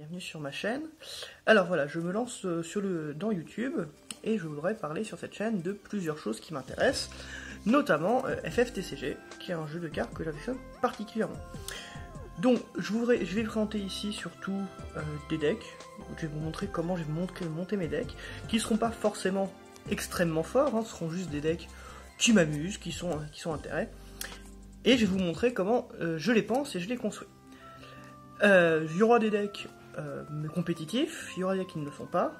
bienvenue sur ma chaîne. Alors voilà, je me lance dans YouTube et je voudrais parler sur cette chaîne de plusieurs choses qui m'intéressent, notamment FFTCG, qui est un jeu de cartes que j'affectionne particulièrement. Donc je vais présenter ici surtout des decks. Je vais vous montrer comment je vais monter mes decks, qui ne seront pas forcément extrêmement forts, ce seront juste des decks qui m'amusent, qui sont intéressants. Et je vais vous montrer comment je les pense et je les construis. Il y aura des decks compétitifs, il y aura des decks qui ne le sont pas,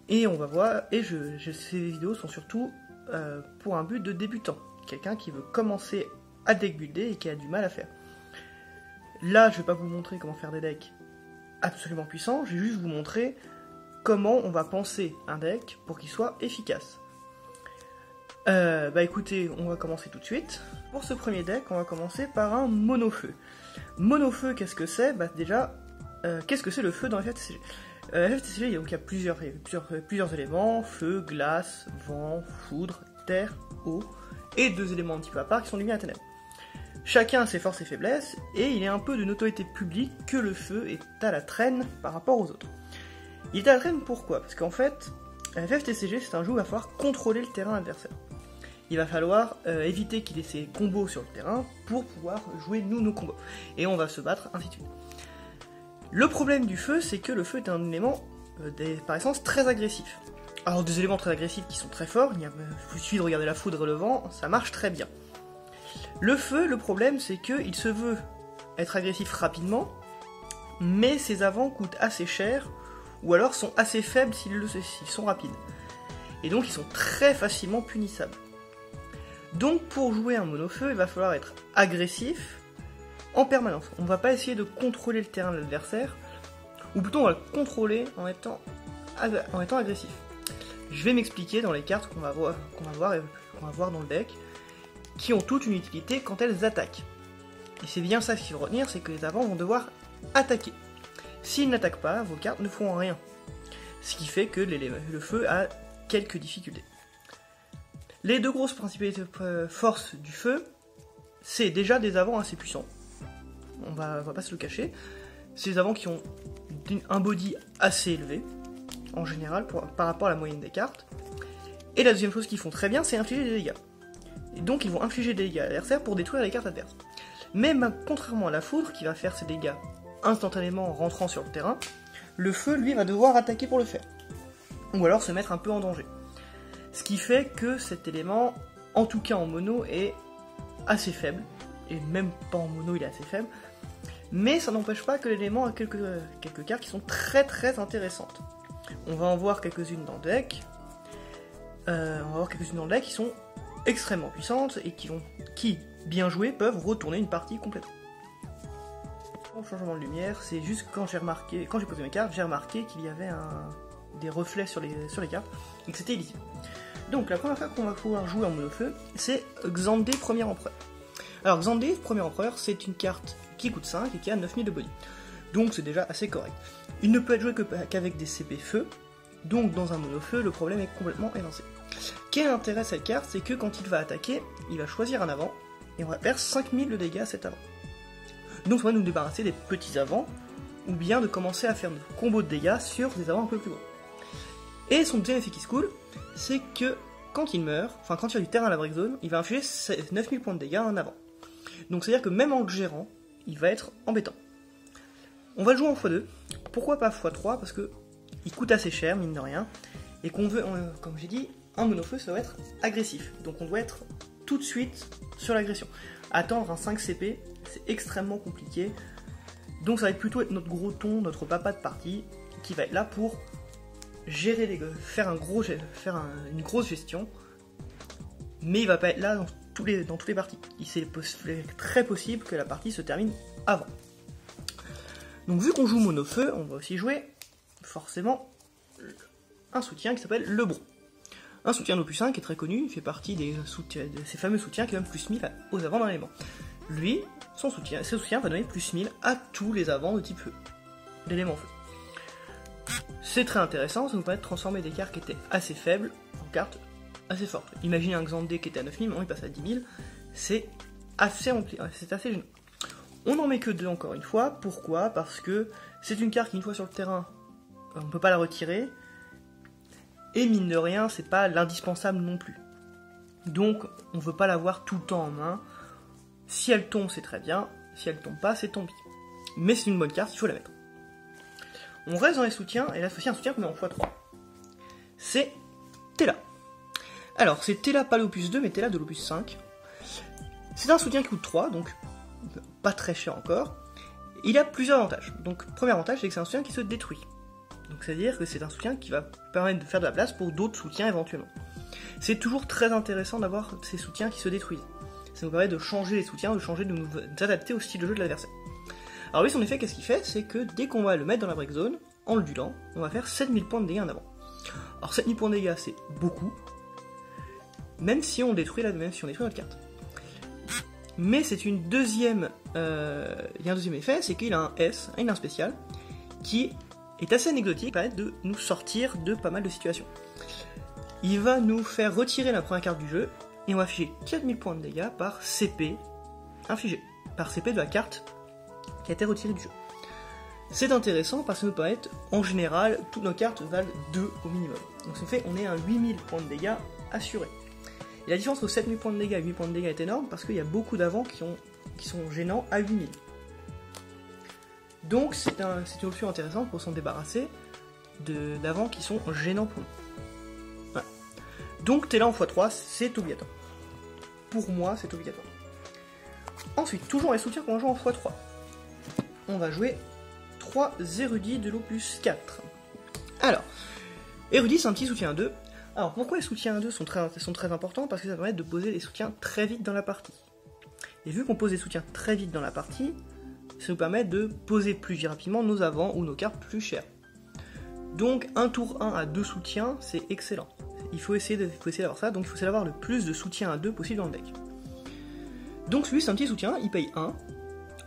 et on va voir, ces vidéos sont surtout pour un but de débutant, quelqu'un qui veut commencer à deck builder et qui a du mal à faire. Là, je vais pas vous montrer comment faire des decks absolument puissants, je vais juste vous montrer comment on va penser un deck pour qu'il soit efficace. Écoutez, on va commencer tout de suite. Pour ce premier deck, on va commencer par un monofeu. Monofeu, qu'est-ce que c'est? Qu'est-ce que c'est le feu dans FFTCG? FFTCG, il y a plusieurs éléments, feu, glace, vent, foudre, terre, eau, et deux éléments un petit peu à part qui sont lumière et ténèbres. Chacun a ses forces et faiblesses, et il est un peu de notoriété publique que le feu est à la traîne par rapport aux autres. Il est à la traîne pourquoi? Parce qu'en fait, FFTCG, c'est un jeu où il va falloir contrôler le terrain adversaire. Il va falloir éviter qu'il ait ses combos sur le terrain pour pouvoir jouer nos combos. Et on va se battre, ainsi de suite. Le problème du feu, c'est que le feu est un élément par essence très agressif. Alors des éléments très agressifs qui sont très forts, il suffit de regarder la foudre et le vent, ça marche très bien. Le feu, le problème, c'est qu'il se veut être agressif rapidement, mais ses avants coûtent assez cher, ou alors sont assez faibles s'ils sont rapides. Et donc ils sont très facilement punissables. Donc pour jouer un monofeu, il va falloir être agressif en permanence. On ne va pas essayer de contrôler le terrain de l'adversaire, ou plutôt on va le contrôler en étant agressif. Je vais m'expliquer dans les cartes qu'on va voir dans le deck, qui ont toute une utilité quand elles attaquent. Et c'est bien ça qu'il faut retenir, c'est que les avants vont devoir attaquer. S'ils n'attaquent pas, vos cartes ne feront rien. Ce qui fait que le feu a quelques difficultés. Les deux grosses forces du feu, c'est déjà des avants assez puissants. On va pas se le cacher. C'est des avants qui ont un body assez élevé, en général, par rapport à la moyenne des cartes. Et la deuxième chose qu'ils font très bien, c'est infliger des dégâts. Et donc ils vont infliger des dégâts à l'adversaire pour détruire les cartes adverses. Mais contrairement à la foudre, qui va faire ses dégâts instantanément en rentrant sur le terrain, le feu, lui, va devoir attaquer pour le faire. Ou alors se mettre un peu en danger. Ce qui fait que cet élément, en tout cas en mono, est assez faible. Et même pas en mono, il est assez faible. Mais ça n'empêche pas que l'élément a quelques cartes qui sont très très intéressantes. On va en voir quelques-unes dans le deck. Qui sont extrêmement puissantes et qui, bien jouées, peuvent retourner une partie complètement. Au changement de lumière, c'est juste quand j'ai posé mes cartes, j'ai remarqué qu'il y avait des reflets sur les cartes et que c'était illisible. Donc la première fois qu'on va pouvoir jouer en monofeu, c'est Xandé Premier Empereur. Alors Xandé Premier Empereur, c'est une carte qui coûte 5 et qui a 9000 de body. Donc c'est déjà assez correct. Il ne peut être joué qu'avec des CP feu, donc dans un monofeu, le problème est complètement évincé. Quel intérêt cette carte, c'est que quand il va attaquer, il va choisir un avant, et on va perdre 5000 de dégâts à cet avant. Donc ça va nous débarrasser des petits avants, ou bien de commencer à faire nos combos de dégâts sur des avants un peu plus gros. Et son deuxième effet qui se coule, c'est que quand il meurt, quand il y a du terrain à la break zone, il va infliger 9000 points de dégâts à un avant. Donc c'est à dire que même en le gérant, il va être embêtant. On va le jouer en x2, pourquoi pas x3, parce que il coûte assez cher, mine de rien, et qu'on veut, comme j'ai dit, un monofeu ça doit être agressif, donc on doit être tout de suite sur l'agression. Attendre un 5 CP, c'est extrêmement compliqué, donc ça va plutôt être notre gros ton, notre papa de partie, qui va être là pour gérer faire une grosse gestion, mais il va pas être là dans toutes les parties. C'est très possible que la partie se termine avant. Donc vu qu'on joue monofeu, on va aussi jouer forcément un soutien qui s'appelle le Bron. Un soutien d'opus 5 qui est très connu, il fait partie de ces fameux soutiens qui donnent plus 1000 aux avants d'un élément. Lui, ce soutien va donner plus 1000 à tous les avants de type feu, d'élément feu. C'est très intéressant, ça nous permet de transformer des cartes qui étaient assez faibles en cartes assez fortes. Imaginez un Xandé qui était à 9000, maintenant il passe à 10 000, c'est assez gênant. On n'en met que 2 encore une fois. Pourquoi? Parce que c'est une carte qui, une fois sur le terrain, on ne peut pas la retirer. Et mine de rien, c'est pas l'indispensable non plus. Donc, on ne veut pas l'avoir tout le temps en main. Si elle tombe, c'est très bien. Si elle tombe pas, c'est tant pis. Mais c'est une bonne carte, il faut la mettre. On reste dans les soutiens, et là, c'est aussi un soutien qu'on met en x3. C'est Tela. Alors, c'est Tela pas l'opus 2, mais Tela de l'opus 5. C'est un soutien qui coûte 3, donc pas très cher encore. Il a plusieurs avantages. Donc, premier avantage, c'est que c'est un soutien qui se détruit. Donc, c'est-à-dire que c'est un soutien qui va permettre de faire de la place pour d'autres soutiens éventuellement. C'est toujours très intéressant d'avoir ces soutiens qui se détruisent. Ça nous permet de changer les soutiens, de nous adapter au style de jeu de l'adversaire. Alors lui, son effet, qu'est-ce qu'il fait? C'est que dès qu'on va le mettre dans la break zone, en le duelant, on va faire 7000 points de dégâts en avant. Alors 7000 points de dégâts, c'est beaucoup, même si on détruit notre carte. Mais c'est une deuxième... il y a un deuxième effet, c'est qu'il a un S, il a un spécial, qui est assez anecdotique, qui permet de nous sortir de pas mal de situations. Il va nous faire retirer la première carte du jeu, et on va afficher 4000 points de dégâts par CP infligé, par CP de la carte qui a été retirée du jeu. C'est intéressant parce que ça nous permet, en général, toutes nos cartes valent 2 au minimum. Donc ça fait on est à 8000 points de dégâts assurés. Et la différence entre 7000 points de dégâts et 8000 points de dégâts est énorme parce qu'il y a beaucoup d'avants qui sont gênants à 8000. Donc c'est une option intéressante pour s'en débarrasser d'avants qui sont gênants pour nous. Voilà. Donc Tela en x3, c'est obligatoire. Pour moi, c'est obligatoire. Ensuite, toujours les soutiens qu'on va jouer en x3. On va jouer 3 érudits de l'opus 4. Alors, érudit, c'est un petit soutien à 2. Alors, pourquoi les soutiens à 2 sont très importants? Parce que ça permet de poser des soutiens très vite dans la partie. Et vu qu'on pose des soutiens très vite dans la partie, ça nous permet de poser plus rapidement nos avants ou nos cartes plus chères. Donc, un tour 1 à 2 soutiens, c'est excellent. Il faut essayer d'avoir ça, donc il faut essayer d'avoir le plus de soutiens à 2 possible dans le deck. Donc, celui, c'est un petit soutien, il paye 1.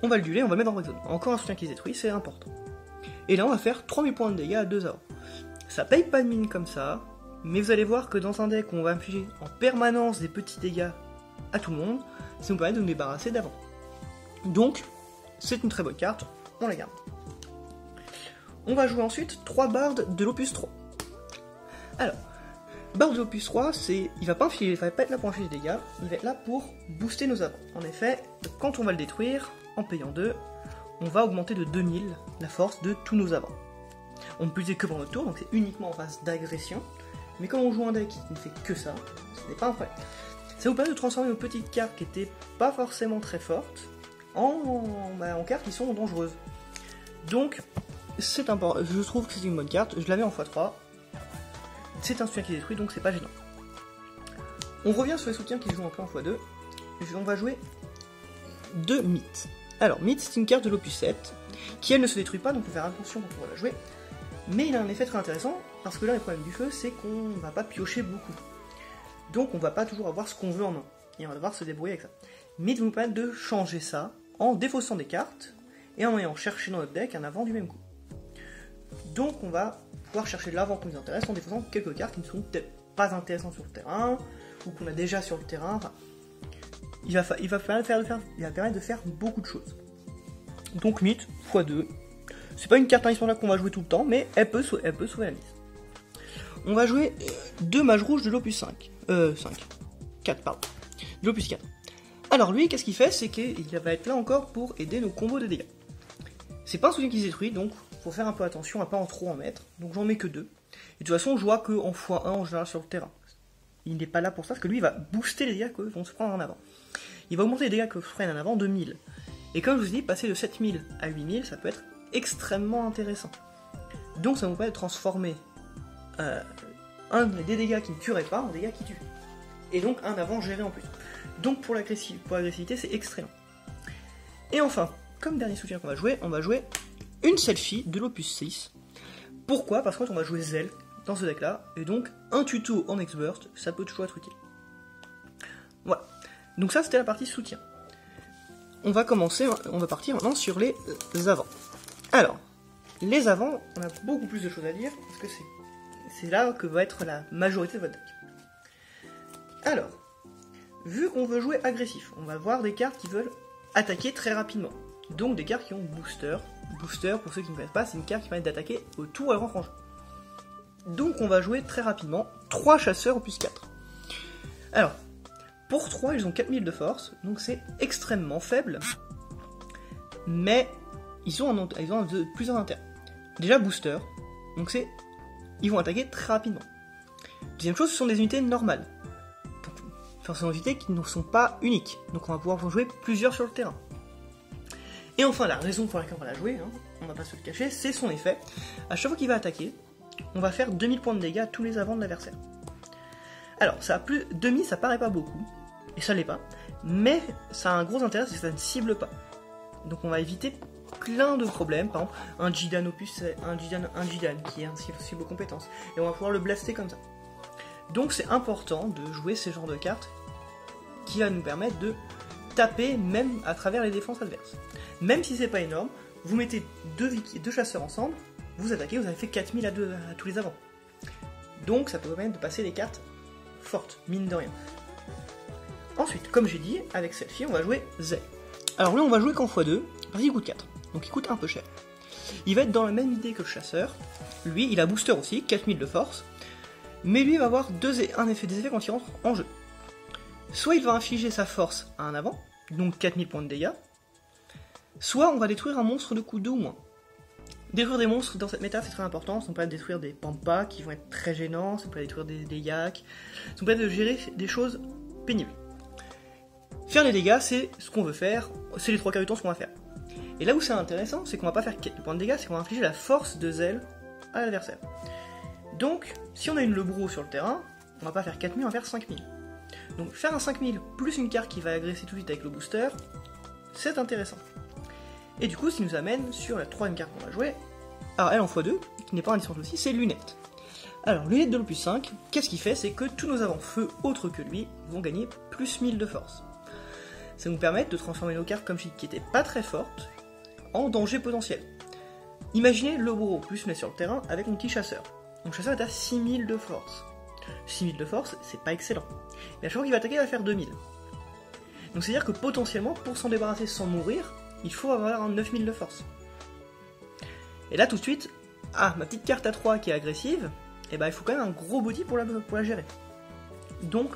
On va le dueler, on va le mettre en break zone. Encore un soutien qui se détruit, c'est important. Et là, on va faire 3000 points de dégâts à 2 avants. Ça paye pas de mine comme ça, mais vous allez voir que dans un deck où on va infliger en permanence des petits dégâts à tout le monde, ça nous permet de nous débarrasser d'avant. Donc, c'est une très bonne carte, on la garde. On va jouer ensuite 3 bardes de l'opus 3. Alors, barde de l'opus 3, il va pas être là pour infliger des dégâts, il va être là pour booster nos avants. En effet, quand on va le détruire, en payant 2, on va augmenter de 2000 la force de tous nos avants. On ne peut utiliser que pour notre tour, donc c'est uniquement en phase d'agression. Mais comme on joue un deck qui ne fait que ça, ce n'est pas un problème. Ça vous permet de transformer nos petites cartes qui n'étaient pas forcément très fortes en cartes qui sont dangereuses. Donc, c'est important. Je trouve que c'est une bonne carte. Je la mets en x3. C'est un soutien qui détruit, donc c'est pas gênant. On revient sur les soutiens qui jouent encore en x2. On va jouer 2 mythes. Alors, mythe, c'est une carte de l'opus 7, qui elle ne se détruit pas, donc il faut faire attention quand on va la jouer. Mais il a un effet très intéressant, parce que là, le problème du feu, c'est qu'on va pas piocher beaucoup. Donc on va pas toujours avoir ce qu'on veut en main. Et on va devoir se débrouiller avec ça. Mythe va nous permettre de changer ça, en défaussant des cartes, et en allant chercher dans notre deck un avant du même coup. Donc on va pouvoir chercher l'avant qui nous intéresse en défaussant quelques cartes qui ne sont peut-être pas intéressantes sur le terrain, ou qu'on a déjà sur le terrain, enfin... Il va permettre de faire beaucoup de choses. Donc mythe, x2. C'est pas une carte indispensable qu'on va jouer tout le temps, mais elle peut sauver la mise. On va jouer 2 mages rouges de l'opus 4, pardon. De l'opus 4. Alors lui, qu'est-ce qu'il fait? C'est qu'il va être là encore pour aider nos combos de dégâts. C'est pas un soutien qui se détruit, donc faut faire un peu attention à pas en trop en mettre. Donc j'en mets que 2. Et de toute façon, je vois qu'en x1 en général sur le terrain. Il n'est pas là pour ça, parce que lui, il va booster les dégâts que vont se prendre en avant. Il va augmenter les dégâts que se prennent en avant de 1000. Et comme je vous ai dit, passer de 7000 à 8000, ça peut être extrêmement intéressant. Donc ça nous permet de transformer des dégâts qui ne tueraient pas en dégâts qui tuent. Et donc un avant géré en plus. Donc pour l'agressivité, c'est excellent. Et enfin, comme dernier soutien qu'on va jouer, on va jouer une selfie de l'opus 6. Pourquoi? Parce qu'on va jouer Zell dans ce deck là, et donc un tuto en X-Burst, ça peut toujours être utile. Voilà. Donc ça c'était la partie soutien. On va partir maintenant sur les avants. Alors, les avants, on a beaucoup plus de choses à dire, parce que c'est là que va être la majorité de votre deck. Alors, vu qu'on veut jouer agressif, on va voir des cartes qui veulent attaquer très rapidement. Donc des cartes qui ont booster. Booster, pour ceux qui ne connaissent pas, c'est une carte qui permet d'attaquer au tour avant frange. Donc on va jouer très rapidement 3 chasseurs au plus 4. Alors, pour 3, ils ont 4000 de force, donc c'est extrêmement faible. Mais ils ont plusieurs intérêts. Déjà booster, donc ils vont attaquer très rapidement. Deuxième chose, ce sont des unités normales. Enfin, ce sont des unités qui ne sont pas uniques, donc on va pouvoir jouer plusieurs sur le terrain. Et enfin, la raison pour laquelle on va la jouer, hein, on va pas se le cacher, c'est son effet. À chaque fois qu'il va attaquer, on va faire 2000 points de dégâts à tous les avants de l'adversaire. Alors, ça a plus 2000, ça paraît pas beaucoup, et ça l'est pas, mais ça a un gros intérêt, c'est que ça ne cible pas. Donc on va éviter plein de problèmes, par exemple, un Jidan Opus, c'est un Jidan qui est un cible aux compétences, et on va pouvoir le blaster comme ça. Donc c'est important de jouer ces genres de cartes qui va nous permettre de taper même à travers les défenses adverses. Même si c'est pas énorme, vous mettez deux chasseurs ensemble, vous attaquez, vous avez fait 4000 à tous les avants. Donc ça peut permettre de passer des cartes fortes, mine de rien. Ensuite, comme j'ai dit, avec celle-ci, on va jouer Zay. Alors lui, on va jouer qu'en x2, parce qu'il coûte 4, donc il coûte un peu cher. Il va être dans la même idée que le chasseur. Lui, il a booster aussi, 4000 de force, mais lui, il va avoir des effets quand il rentre en jeu. Soit il va infliger sa force à un avant, donc 4000 points de dégâts, soit on va détruire un monstre de coût 2 ou moins. Détruire des monstres dans cette méta, c'est très important. Ça peut être détruire des pampas qui vont être très gênants, ça peut être détruire des yaks, ça peut être de gérer des choses pénibles. Faire les dégâts, c'est ce qu'on veut faire, c'est les 3 quarts du temps ce qu'on va faire. Et là où c'est intéressant, c'est qu'on va pas faire 4 points de dégâts, c'est qu'on va infliger la force de zèle à l'adversaire. Donc, si on a une Lebro sur le terrain, on va pas faire 4000, on va faire 5000. Donc faire un 5000 plus une carte qui va agresser tout de suite avec le booster, c'est intéressant. Et du coup, ce qui nous amène sur la troisième carte qu'on va jouer. Alors elle en x2, qui n'est pas indispensable aussi, c'est Lunette. Alors Lunette de l'opus 5, qu'est-ce qu'il fait? C'est que tous nos avant-feux autres que lui vont gagner plus 1000 de force. Ça nous permet de transformer nos cartes comme qui n'étaient pas très fortes en danger potentiel. Imaginez Lebro plus Lunette sur le terrain avec mon petit chasseur. Mon chasseur est à 6000 de force. 6000 de force, c'est pas excellent. Mais à chaque fois qu'il va attaquer, il va faire 2000. Donc c'est à dire que potentiellement, pour s'en débarrasser sans mourir, il faut avoir un 9000 de force. Et là tout de suite, ma petite carte à 3 qui est agressive, et il faut quand même un gros body pour la gérer. Donc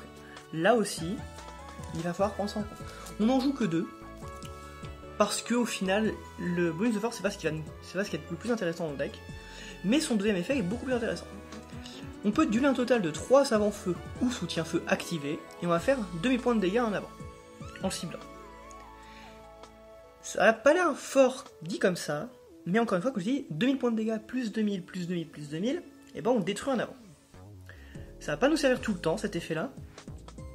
là aussi, il va falloir prendre ça en compte. On n'en joue que 2, parce que au final, le bonus de force c'est pas ce qui est le plus intéressant dans le deck, mais son deuxième effet est beaucoup plus intéressant. On peut dueler un total de 3 avant-feu ou soutien-feu activés, et on va faire 2000 points de dégâts en avant, en ciblant. Ça n'a pas l'air fort dit comme ça, mais encore une fois, comme je dis, 2000 points de dégâts, plus 2000, plus 2000, plus 2000, et on détruit un avant. Ça va pas nous servir tout le temps, cet effet-là,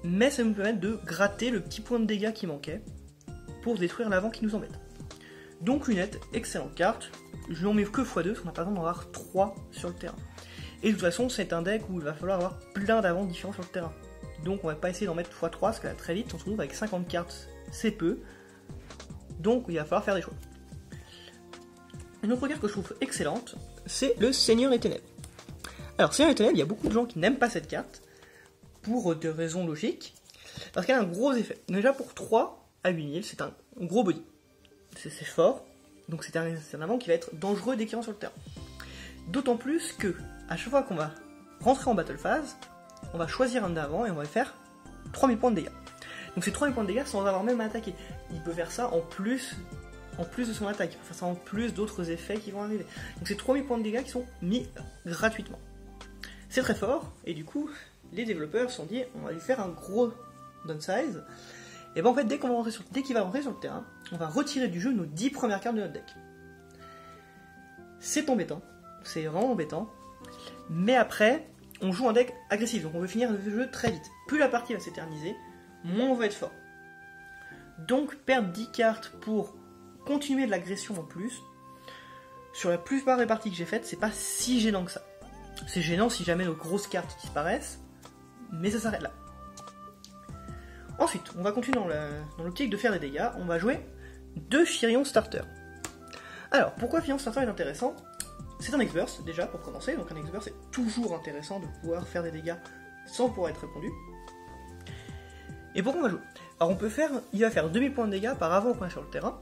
mais ça va nous permettre de gratter le petit point de dégâts qui manquait pour détruire l'avant qui nous embête. Donc Lunette, excellente carte, je n'en mets que x2, parce qu'on n'a pas besoin d'en avoir 3 sur le terrain. Et de toute façon, c'est un deck où il va falloir avoir plein d'avants différents sur le terrain. Donc on va pas essayer d'en mettre x3, parce que là, très vite, on se retrouve avec 50 cartes, c'est peu. Donc il va falloir faire des choix. Une autre carte que je trouve excellente, c'est le Seigneur des Ténèbres. Alors Seigneur des Ténèbres, il y a beaucoup de gens qui n'aiment pas cette carte, pour des raisons logiques, parce qu'elle a un gros effet. Déjà pour 3 à 8000, c'est un gros body. C'est fort, donc c'est un avant qui va être dangereux dès qu'il rentre sur le terrain. D'autant plus que, à chaque fois qu'on va rentrer en battle phase, on va choisir un avant et on va faire 3000 points de dégâts. Donc c'est 3000 points de dégâts sans avoir même à attaquer. Il peut faire ça en plus de son attaque, il peut faire ça en plus d'autres effets qui vont arriver. Donc c'est 3000 points de dégâts qui sont mis gratuitement. C'est très fort, et du coup, les développeurs se sont dit, on va lui faire un gros downsize. Et en fait, dès qu'il va rentrer sur le terrain, on va retirer du jeu nos 10 premières cartes de notre deck. C'est embêtant, c'est vraiment embêtant, mais après, on joue un deck agressif, donc on veut finir le jeu très vite. Plus la partie va s'éterniser, moins on va être fort. Donc perdre 10 cartes pour continuer de l'agression en plus, sur la plupart des parties que j'ai faites, c'est pas si gênant que ça. C'est gênant si jamais nos grosses cartes disparaissent, mais ça s'arrête là. Ensuite, on va continuer dans l'optique de faire des dégâts, on va jouer 2 Firion Starter. Alors, pourquoi Firion Starter est intéressant? C'est un X-Burst, déjà, pour commencer, donc un X-Burst c'est toujours intéressant de pouvoir faire des dégâts sans pouvoir être répondu. Et pourquoi on va jouer? Alors il va faire 2000 points de dégâts par avant qu'on est sur le terrain,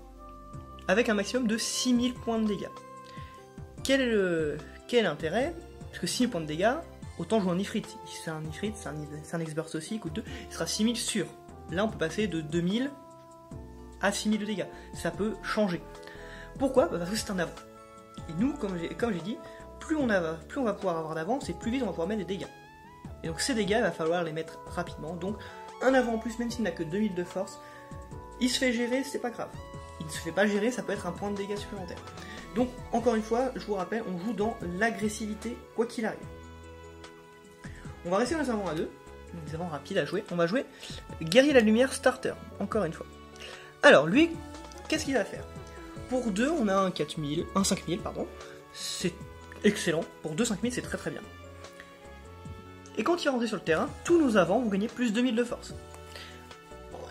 avec un maximum de 6000 points de dégâts. Quel est l'intérêt? Parce que 6000 points de dégâts, autant jouer en Ifrit. Si c'est un Ifrit, c'est un X-Burst aussi, coûte 2, il sera 6000 sûr. Là on peut passer de 2000 à 6000 de dégâts. Ça peut changer. Pourquoi? Parce que c'est un avant. Et nous, comme j'ai dit, plus on va pouvoir avoir d'avance et plus vite on va pouvoir mettre des dégâts. Et donc ces dégâts, il va falloir les mettre rapidement. Donc un avant en plus, même s'il n'a que 2000 de force, il se fait gérer, c'est pas grave. Il ne se fait pas gérer, ça peut être un point de dégâts supplémentaire. Donc encore une fois, je vous rappelle, on joue dans l'agressivité quoi qu'il arrive. On va rester dans les avants à 2, des avants rapides à jouer. On va jouer Guerrier de la Lumière Starter, encore une fois. Alors lui, qu'est-ce qu'il va faire? Pour 2, on a un 5000, pardon. C'est excellent. Pour 2 5000, c'est très très bien. Et quand il va rentrer sur le terrain, tous nos avants vont gagner plus 2000 de force.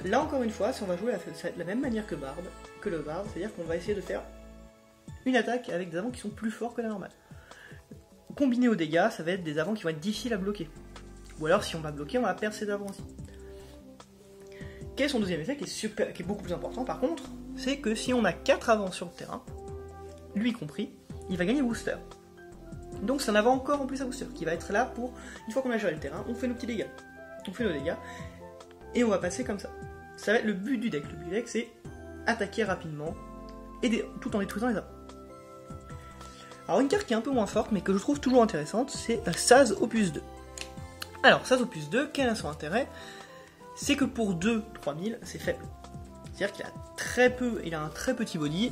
Là encore une fois, si on va jouer de la même manière que le Bard, c'est-à-dire qu'on va essayer de faire une attaque avec des avants qui sont plus forts que la normale. Combiné aux dégâts, ça va être des avants qui vont être difficiles à bloquer. Ou alors si on va bloquer, on va perdre ses avants aussi. Quel est son deuxième effet qui est beaucoup plus important par contre, c'est que si on a 4 avants sur le terrain, lui compris, il va gagner booster. Donc c'est un avant encore en plus à booster, qui va être là pour, une fois qu'on a géré le terrain, on fait nos petits dégâts. On fait nos dégâts, et on va passer comme ça. Ça va être le but du deck. Le but du deck, c'est attaquer rapidement, tout en détruisant les avants. Alors une carte qui est un peu moins forte, mais que je trouve toujours intéressante, c'est Saz Opus 2. Alors Saz Opus 2, quel est son intérêt? C'est que pour 2-3000, c'est faible. C'est-à-dire qu'il a un très petit body,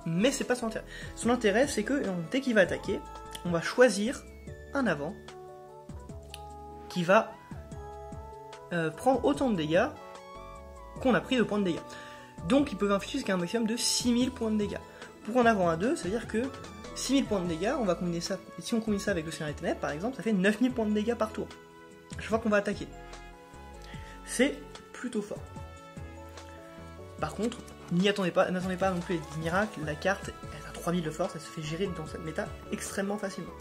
mais c'est pas son intérêt. Son intérêt, c'est que dès qu'il va attaquer, on va choisir un avant qui va prendre autant de dégâts qu'on a pris de points de dégâts. Donc il peut infliger jusqu'à un maximum de 6000 points de dégâts. Pour un avant à 2, c'est-à-dire que 6000 points de dégâts, on va combiner ça, et si on combine ça avec le Seigneur des Ténèbres par exemple, ça fait 9000 points de dégâts par tour. Chaque fois qu'on va attaquer. C'est plutôt fort. Par contre, n'attendez pas non plus les miracles, la carte elle a 3000 de force, elle se fait gérer dans cette méta extrêmement facilement.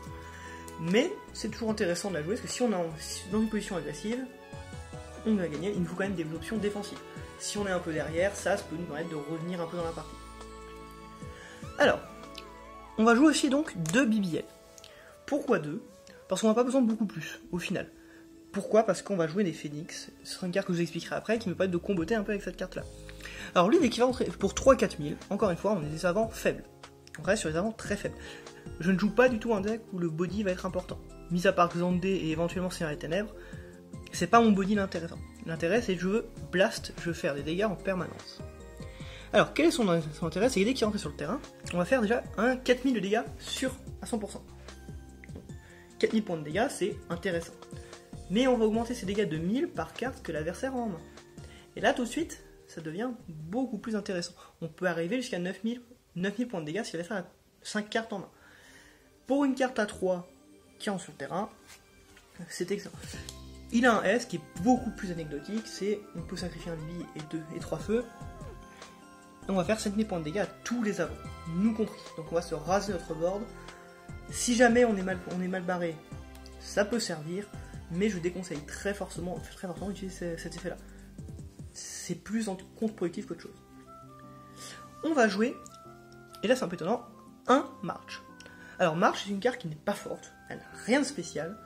Mais c'est toujours intéressant de la jouer, parce que si on est dans une position agressive, on va gagner, il nous faut quand même des options défensives. Si on est un peu derrière, ça peut nous permettre de revenir un peu dans la partie. Alors, on va jouer aussi donc 2 BBL. Pourquoi 2? Parce qu'on n'a pas besoin de beaucoup plus, au final. Pourquoi? Parce qu'on va jouer des Phoenix, ce sera une carte que je vous expliquerai après, qui me permet de comboter un peu avec cette carte-là. Alors lui, dès qu'il va rentrer pour 3-4000, encore une fois, on est des avants faibles. On reste sur des avants très faibles. Je ne joue pas du tout un deck où le body va être important. Mis à part Xandé et éventuellement Seigneur des Ténèbres, c'est pas mon body l'intéressant. L'intérêt, c'est que je veux blast, je veux faire des dégâts en permanence. Alors, quel est son intérêt? C'est que dès qu'il rentre sur le terrain, on va faire déjà un 4000 de dégâts sûr à 100%. 4000 points de dégâts, c'est intéressant. Mais on va augmenter ses dégâts de 1000 par carte que l'adversaire a en main. Et là, tout de suite, ça devient beaucoup plus intéressant. On peut arriver jusqu'à 9000 points de dégâts si l'adversaire a 5 cartes en main. Pour une carte à 3 qui rentre sur le terrain, c'est excellent. Il a un S qui est beaucoup plus anecdotique, c'est on peut sacrifier un BB et 3 feux. Et on va faire 7000 points de dégâts à tous les avants, nous compris. Donc on va se raser notre board. Si jamais on est mal barré, ça peut servir, mais je déconseille très fortement d'utiliser cet effet-là. C'est plus contre-productif qu'autre chose. On va jouer, et là c'est un peu étonnant, un March. Alors March, c'est une carte qui n'est pas forte, elle n'a rien de spécial.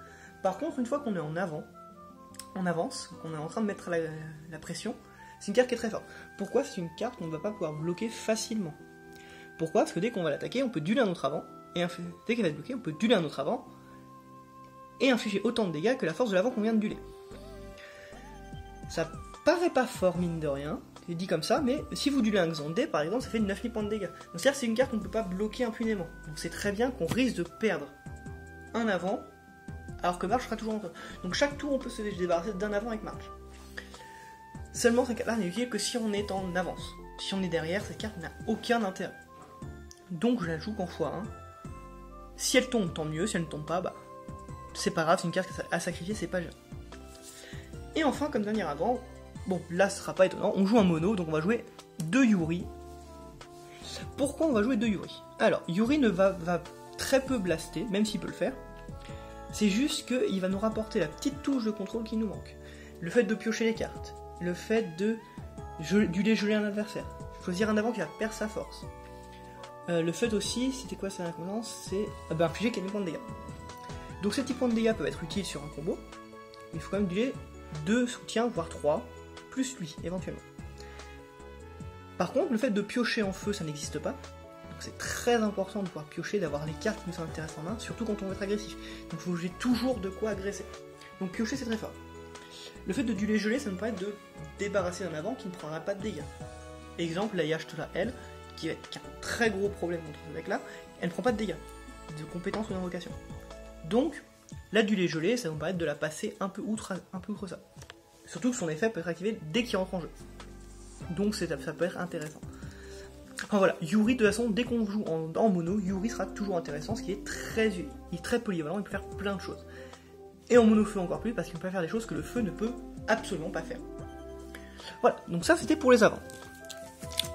Par contre, une fois qu'on est en avant, on avance, qu'on est en train de mettre la pression, c'est une carte qui est très forte. Pourquoi? C'est une carte qu'on ne va pas pouvoir bloquer facilement. Pourquoi? Parce que dès qu'on va l'attaquer, on peut dueler un autre avant, et dès qu'elle va être bloquée, on peut dueler un autre avant, et infliger autant de dégâts que la force de l'avant qu'on vient de dueler. Ça paraît pas fort, mine de rien, c'est dit comme ça, mais si vous duelez un Xandé, par exemple, ça fait 9000 points de dégâts. Donc c'est-à-dire que c'est une carte qu'on ne peut pas bloquer impunément. Donc c'est très bien qu'on risque de perdre un avant, alors que March sera toujours en train. Donc chaque tour, on peut se débarrasser d'un avant avec March. Seulement, cette carte-là n'est utile que si on est en avance. Si on est derrière, cette carte n'a aucun intérêt. Donc je la joue qu'en x1. Si elle tombe, tant mieux. Si elle ne tombe pas, bah c'est pas grave, c'est une carte à sacrifier, c'est pas gênant. Et enfin, comme dernier avant, bon, là ce sera pas étonnant, on joue un mono, donc on va jouer 2 Yuri. Pourquoi on va jouer 2 Yuri? Alors, Yuri ne va très peu blaster, même s'il peut le faire. C'est juste qu'il va nous rapporter la petite touche de contrôle qui nous manque. Le fait de piocher les cartes, le fait de geler un adversaire, choisir un avant qui va perdre sa force. Le fait aussi, c'était quoi sa inconvénient? C'est infliger 4000 points de dégâts. Donc ces petits points de dégâts peuvent être utiles sur un combo, mais il faut quand même utiliser 2 soutiens, voire 3, plus lui, éventuellement. Par contre, le fait de piocher en feu, ça n'existe pas. Donc c'est très important de pouvoir piocher, d'avoir les cartes qui nous intéressent en main, surtout quand on veut être agressif. Donc il faut j'ai toujours de quoi agresser. Donc piocher, c'est très fort. Le fait de dueler gelé, ça nous permet de débarrasser d'un avant qui ne prendra pas de dégâts. Exemple, la Y'Ashtola, elle, qui a un très gros problème contre ce mec-là, elle ne prend pas de dégâts, de compétences ou d'invocation. Donc, la dueler gelée, ça va nous permettre de la passer un peu outre ça. Surtout que son effet peut être activé dès qu'il rentre en jeu. Donc ça peut être intéressant. Enfin voilà, Yuri, de toute façon, dès qu'on joue en mono, Yuri sera toujours intéressant, ce qui est il est très polyvalent, il peut faire plein de choses. Et en mono feu encore plus, parce qu'il peut faire des choses que le feu ne peut absolument pas faire. Voilà, donc ça c'était pour les avants.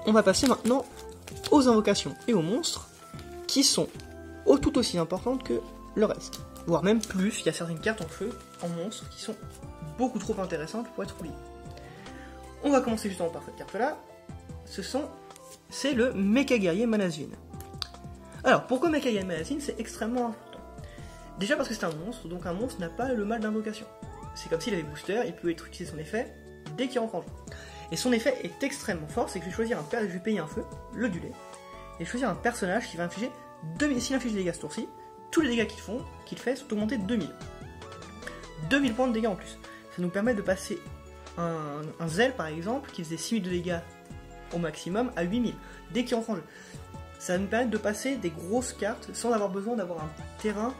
On va passer maintenant aux invocations et aux monstres, qui sont tout aussi importantes que le reste. Voire même plus, il y a certaines cartes en feu, en monstres, qui sont beaucoup trop intéressantes pour être oubliées. On va commencer justement par cette carte-là. C'est le Mecha Guerrier Manasvin. Alors, pourquoi Mecha Guerrier Manasvin? C'est extrêmement important. Déjà parce que c'est un monstre, donc un monstre n'a pas le mal d'invocation. C'est comme s'il avait booster, il peut utiliser son effet dès qu'il rentre en jeu. Et son effet est extrêmement fort, c'est que je vais choisir je vais payer un feu, le dueler, et choisir un personnage qui va infliger 2000, s'il inflige des dégâts ce tour-ci, tous les dégâts qu'il fait sont augmentés de 2000. 2000 points de dégâts en plus. Ça nous permet de passer un zèle par exemple, qui faisait 6000 de dégâts au maximum, à 8000, dès qu'il rentre en jeu. Ça va nous permettre de passer des grosses cartes sans avoir besoin d'avoir un terrain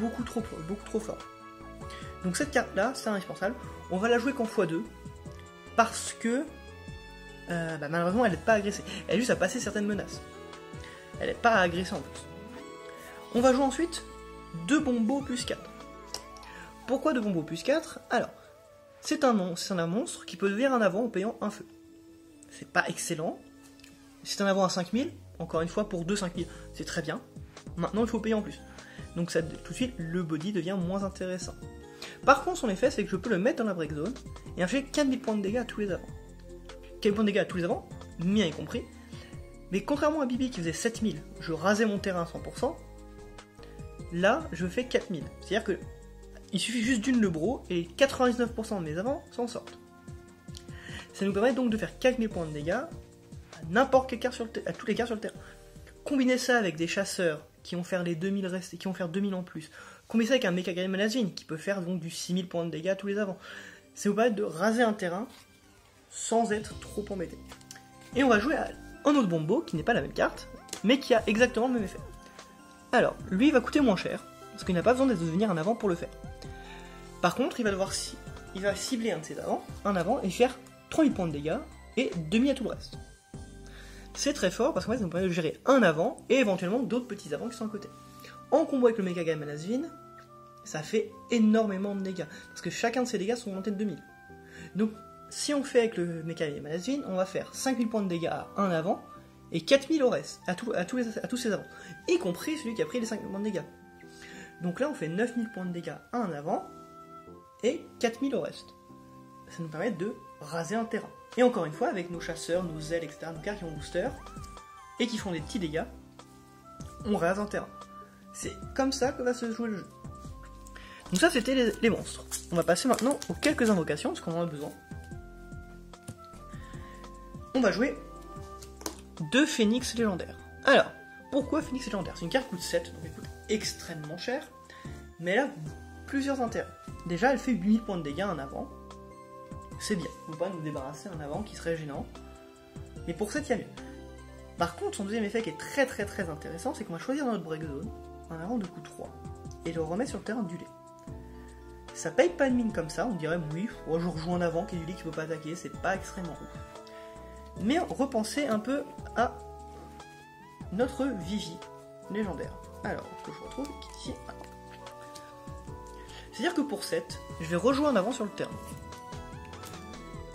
beaucoup trop fort. Donc cette carte-là, c'est indispensable. On va la jouer qu'en x2, parce que malheureusement elle n'est pas agressée. Elle est juste à passer certaines menaces. Elle n'est pas à agresser en plus. On va jouer ensuite 2 bombos plus 4. Pourquoi 2 bombos plus 4? Alors, c'est un monstre qui peut devenir un avant en payant un feu. C'est pas excellent. C'est un avant à 5000, encore une fois pour 2 5000, c'est très bien. Maintenant il faut payer en plus. Donc ça, tout de suite, le body devient moins intéressant. Par contre, son effet, c'est que je peux le mettre dans la break zone et infliger 4000 points de dégâts à tous les avants. 4000 points de dégâts à tous les avants, mien y compris. Mais contrairement à Bibi qui faisait 7000, je rasais mon terrain à 100%, là, je fais 4000. C'est-à-dire que il suffit juste d'une lebro et 99% de mes avants s'en sortent. Ça nous permet donc de faire 4000 points de dégâts à n'importe quelle carte à toutes les cartes sur le terrain. Combiner ça avec des chasseurs qui vont faire les 2000 restes et qui vont faire 2000 en plus. Combiner ça avec un Mecha Guerrier Manasvin qui peut faire donc du 6000 points de dégâts à tous les avants. Ça vous permet de raser un terrain sans être trop embêté. Et on va jouer à un autre bombo qui n'est pas la même carte, mais qui a exactement le même effet. Alors, lui il va coûter moins cher, parce qu'il n'a pas besoin de devenir un avant pour le faire. Par contre, il va cibler un avant, et faire 3000 points de dégâts, et 2000 à tout le reste. C'est très fort, parce qu'en fait, ça nous permet de gérer un avant, et éventuellement d'autres petits avants qui sont à côté. En combo avec le Mecha Guerrier Manasvin, ça fait énormément de dégâts, parce que chacun de ces dégâts sont augmentés de 2000. Donc, si on fait avec le Mecha Guerrier Manasvin, on va faire 5000 points de dégâts à un avant, et 4000 au reste, à tous ces avants, y compris celui qui a pris les 5000 points de dégâts. Donc là, on fait 9000 points de dégâts à un avant, et 4000 au reste. Ça nous permet de raser un terrain. Et encore une fois, avec nos chasseurs, nos ailes, etc., nos cartes qui ont booster, et qui font des petits dégâts, on rase un terrain. C'est comme ça que va se jouer le jeu. Donc ça, c'était les monstres. On va passer maintenant aux quelques invocations, parce qu'on en a besoin. On va jouer 2 Phénix légendaires. Alors, pourquoi Phénix légendaire? C'est une carte qui coûte 7, donc elle coûte extrêmement cher, mais elle a plusieurs intérêts. Déjà, elle fait 8000 points de dégâts en avant. C'est bien, on ne peut pas nous débarrasser d'un avant qui serait gênant. Mais pour 7, il y a mieux. Par contre, son deuxième effet qui est très très très intéressant, c'est qu'on va choisir dans notre break zone un avant de coût 3 et le remettre sur le terrain du lait. Ça paye pas de mine comme ça, on dirait oui, je rejoue un avant qui est du lait qui ne peut pas attaquer, c'est pas extrêmement ouf. Mais repensez un peu à notre Vivi légendaire. Alors, que je retrouve ici. C'est-à-dire que pour 7, je vais rejouer un avant sur le terrain.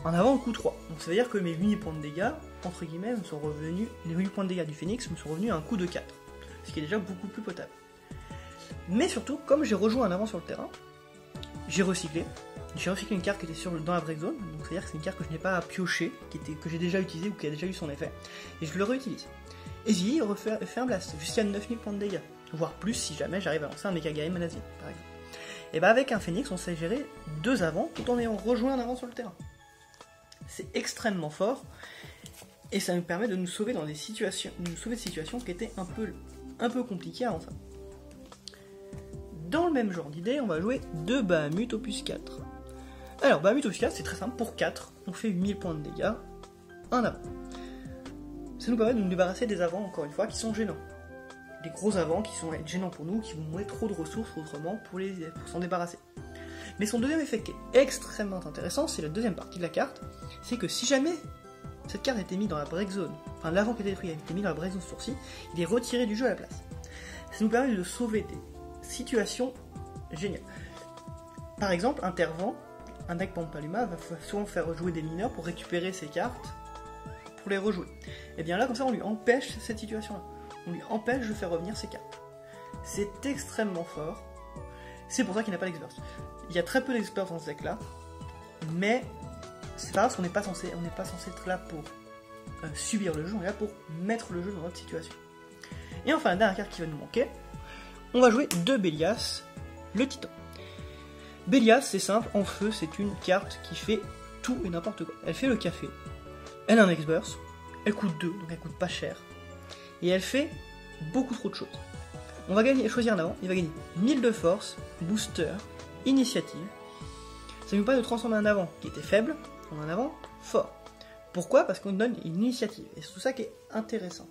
Un avant au coup 3. Donc ça veut dire que mes 8 points de dégâts, entre guillemets, me sont revenus, les 8 points de dégâts du Phénix me sont revenus à un coup de 4. Ce qui est déjà beaucoup plus potable. Mais surtout, comme j'ai rejoué un avant sur le terrain, j'ai recyclé une carte qui était dans la break zone, donc c'est-à-dire que c'est une carte que je n'ai pas à piocher, que j'ai déjà utilisée ou qui a déjà eu son effet, et je le réutilise. Et Zilly fait un blast, jusqu'à 9000 points de dégâts, voire plus si jamais j'arrive à lancer un Mecha Gaim Manazil, par exemple. Et bah avec un Phoenix, on sait gérer 2 avants tout en ayant rejoint un avant sur le terrain. C'est extrêmement fort, et ça nous permet de nous sauver dans des situations, de situations qui étaient un peu compliquées avant ça. Dans le même genre d'idée, on va jouer 2 Bahamut opus 4. Alors, Bahamut opus 4, c'est très simple, pour 4, on fait 1000 points de dégâts, un avant. Ça nous permet de nous débarrasser des avants, encore une fois, qui sont gênants. Des gros avants qui sont gênants pour nous, qui vont mourir trop de ressources autrement pour s'en débarrasser. Mais son deuxième effet qui est extrêmement intéressant, c'est la deuxième partie de la carte, c'est que si jamais cette carte était mise dans la break zone, enfin l'avant qui était détruit a été mis dans la break zone sourcil, il est retiré du jeu à la place. Ça nous permet de sauver des situations géniales. Par exemple, Intervent, un deck Pampaluma va souvent faire jouer des mineurs pour récupérer ses cartes, pour les rejouer. Et bien là, comme ça, on lui empêche cette situation-là. On lui empêche de faire revenir ses cartes. C'est extrêmement fort. C'est pour ça qu'il n'a pas d'expert. Il y a très peu d'experts dans ce deck-là, mais c'est pas grave parce qu'on n'est pas censé être là pour subir le jeu, on est là pour mettre le jeu dans notre situation. Et enfin, la dernière carte qui va nous manquer, on va jouer 2 Bélias, le Titan. Bélias, c'est simple, en feu, c'est une carte qui fait tout et n'importe quoi. Elle fait le café, elle a un X-Burst, elle coûte 2, donc elle coûte pas cher, et elle fait beaucoup trop de choses. On va choisir un avant, il va gagner 1000 de force, booster, initiative. Ça nous permet de transformer un avant qui était faible en un avant fort. Pourquoi? Parce qu'on donne une initiative, et c'est tout ça qui est intéressant.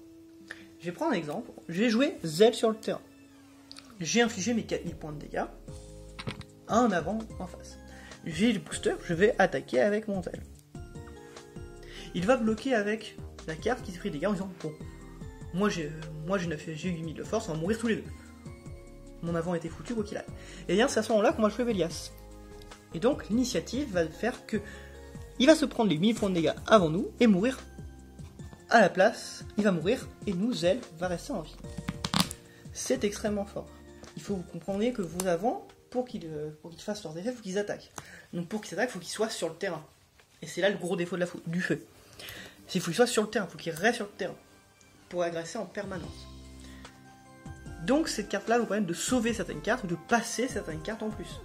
Je vais prendre un exemple, je vais jouer Zell sur le terrain. J'ai infligé mes 4000 points de dégâts à un avant en face. J'ai le booster, je vais attaquer avec mon Zell. Il va bloquer avec la carte qui s'est pris des dégâts en disant bon, moi j'ai 8000 de force, on va mourir tous les deux. Mon avant était foutu quoi qu'il arrive. Et bien c'est à ce moment-là qu'on va jouer Bélias. Et donc l'initiative va faire que il va se prendre les 1000 points de dégâts avant nous et mourir à la place. Il va mourir et nous, Zell, va rester en vie. C'est extrêmement fort. Il faut que vous compreniez que vos avants, pour qu'ils fassent leurs effets, il faut qu'ils attaquent. Donc pour qu'ils attaquent, il faut qu'ils soient sur le terrain. Et c'est là le gros défaut du feu. C'est qu'il faut qu'ils soient sur le terrain, il faut qu'ils restent sur le terrain pour agresser en permanence. Donc cette carte-là vous permet de sauver certaines cartes ou de passer certaines cartes en plus.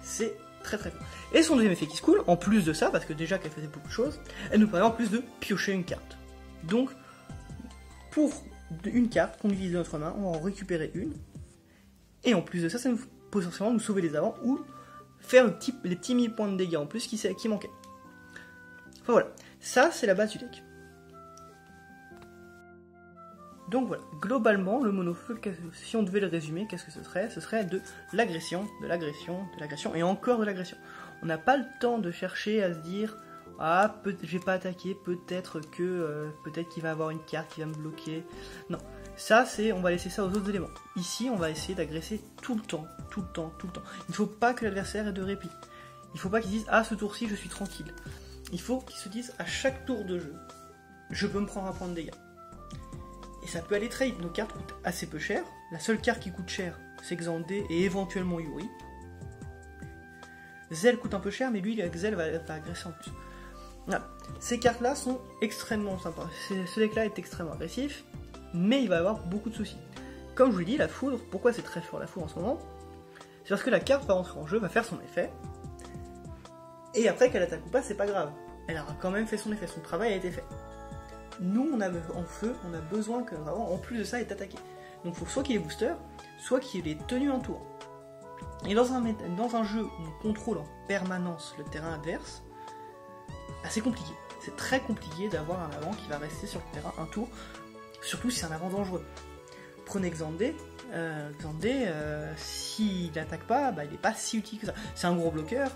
C'est très très fort. Et son deuxième effet qui se coule, en plus de ça, parce que déjà qu'elle faisait beaucoup de choses, elle nous permet en plus de piocher une carte. Donc, pour une carte qu'on utilise de notre main, on va en récupérer une. Et en plus de ça, ça nous potentiellement nous sauver les avants ou faire les petits 1000 points de dégâts en plus qui manquaient. Enfin voilà, ça c'est la base du deck. Donc voilà, globalement, le monofeu, si on devait le résumer, qu'est-ce que ce serait? Ce serait de l'agression, de l'agression, de l'agression, et encore de l'agression. On n'a pas le temps de chercher à se dire « Ah, je vais pas attaquer, peut-être qu'il va avoir une carte qui va me bloquer. » Non, ça c'est, on va laisser ça aux autres éléments. Ici, on va essayer d'agresser tout le temps, tout le temps, tout le temps. Il ne faut pas que l'adversaire ait de répit. Il ne faut pas qu'il dise « Ah, ce tour-ci, je suis tranquille. » Il faut qu'il se dise à chaque tour de jeu « Je peux me prendre un point de dégâts. » Et ça peut aller très vite, nos cartes coûtent assez peu cher. La seule carte qui coûte cher, c'est Xandé et éventuellement Yuri. Zell coûte un peu cher, mais lui, Zell va agresser en plus. Voilà. Ces cartes-là sont extrêmement sympas. Ce deck-là est extrêmement agressif, mais il va avoir beaucoup de soucis. Comme je vous l'ai dit, la foudre, pourquoi c'est très fort la foudre en ce moment? C'est parce que la carte va rentrer en jeu, va faire son effet, et après qu'elle attaque ou pas, c'est pas grave. Elle aura quand même fait son effet, son travail a été fait. Nous, en feu, on a besoin que vraiment, en plus de ça, il est attaqué. Donc il faut soit qu'il ait booster, soit qu'il ait tenu un tour. Et dans un jeu où on contrôle en permanence le terrain adverse, bah, c'est compliqué. C'est très compliqué d'avoir un avant qui va rester sur le terrain un tour, surtout si c'est un avant dangereux. Prenez Xandé, s'il n'attaque pas, bah, il n'est pas si utile que ça. C'est un gros bloqueur,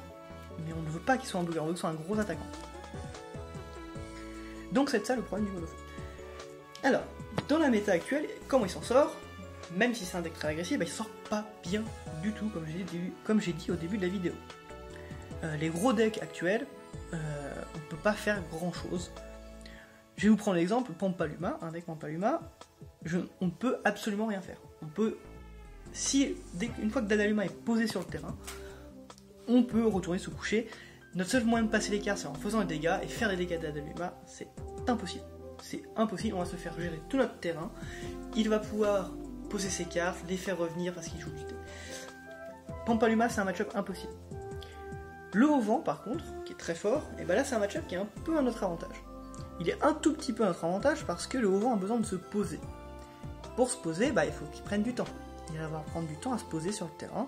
mais on ne veut pas qu'il soit un bloqueur, on veut qu'il soit un gros attaquant. Donc c'est ça le problème du monofeu. Alors, dans la méta actuelle, comment il s'en sort? Même si c'est un deck très agressif, bah, il sort pas bien du tout, comme j'ai dit au début de la vidéo. Les gros decks actuels, on peut pas faire grand chose. Je vais vous prendre l'exemple Pampaluma, un deck Pampaluma, on ne peut absolument rien faire. Une fois que Dadaluma est posé sur le terrain, on peut retourner se coucher. Notre seul moyen de passer les cartes, c'est en faisant des dégâts, et faire des dégâts d'Adaluma, c'est impossible. c'est impossible, on va se faire gérer tout notre terrain. Il va pouvoir poser ses cartes, les faire revenir parce qu'il joue du thé. Pampaluma, c'est un match-up impossible. Le Haut-Vent, par contre, qui est très fort, et ben là c'est un match-up qui est un peu à notre avantage. Il est un tout petit peu à notre avantage parce que le Haut-Vent a besoin de se poser. Pour se poser, il faut qu'il prenne du temps. Il va devoir prendre du temps à se poser sur le terrain,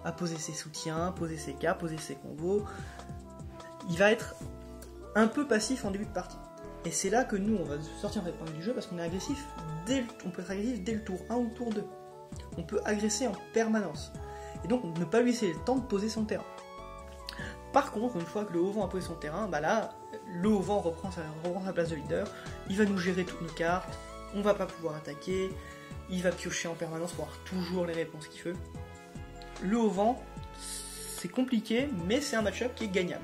à poser ses soutiens, poser ses cartes, poser ses combos. Il va être un peu passif en début de partie. Et c'est là que nous, on va sortir en fait du jeu parce qu'on est agressif. On peut être agressif dès le tour 1 ou le tour 2. On peut agresser en permanence. Et donc, ne pas lui laisser le temps de poser son terrain. Par contre, une fois que le Haut-Vent a posé son terrain, là, le Haut-Vent reprend sa place de leader. Il va nous gérer toutes nos cartes. On va pas pouvoir attaquer. Il va piocher en permanence pour avoir toujours les réponses qu'il veut. Le Haut-Vent, c'est compliqué, mais c'est un match-up qui est gagnable.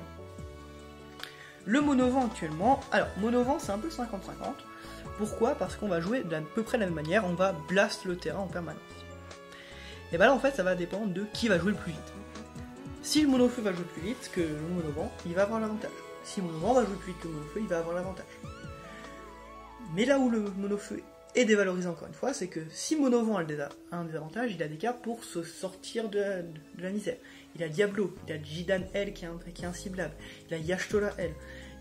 Le Mono-Vent actuellement, alors Mono-Vent c'est un peu 50-50. Pourquoi ? Parce qu'on va jouer d'à peu près de la même manière, on va blast le terrain en permanence. Et là en fait ça va dépendre de qui va jouer le plus vite. Si le Monofeu va jouer plus vite que le Mono-Vent, il va avoir l'avantage. Si le Mono-Vent va jouer plus vite que le Monofeu, il va avoir l'avantage. Mais là où le Monofeu est dévalorisé encore une fois, c'est que si Mono-Vent a un désavantage, il a des cartes pour se sortir de la misère. Il a Diablo, il a Jidan L qui est inciblable, il a Y'Achtola L.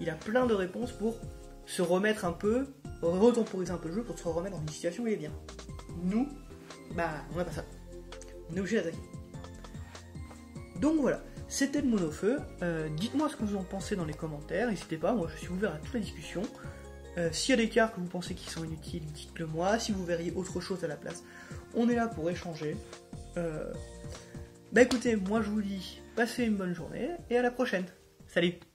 Il a plein de réponses pour se remettre un peu, retemporiser un peu le jeu pour se remettre dans une situation où il est bien. Nous, on n'a pas ça. On est obligé d'attaquer. Donc voilà, c'était le Monofeu. Dites-moi ce que vous en pensez dans les commentaires, n'hésitez pas, moi je suis ouvert à toute la discussion. S'il y a des cartes que vous pensez qui sont inutiles, dites-le moi. Si vous verriez autre chose à la place, on est là pour échanger. Écoutez, moi je vous dis, passez une bonne journée et à la prochaine. Salut!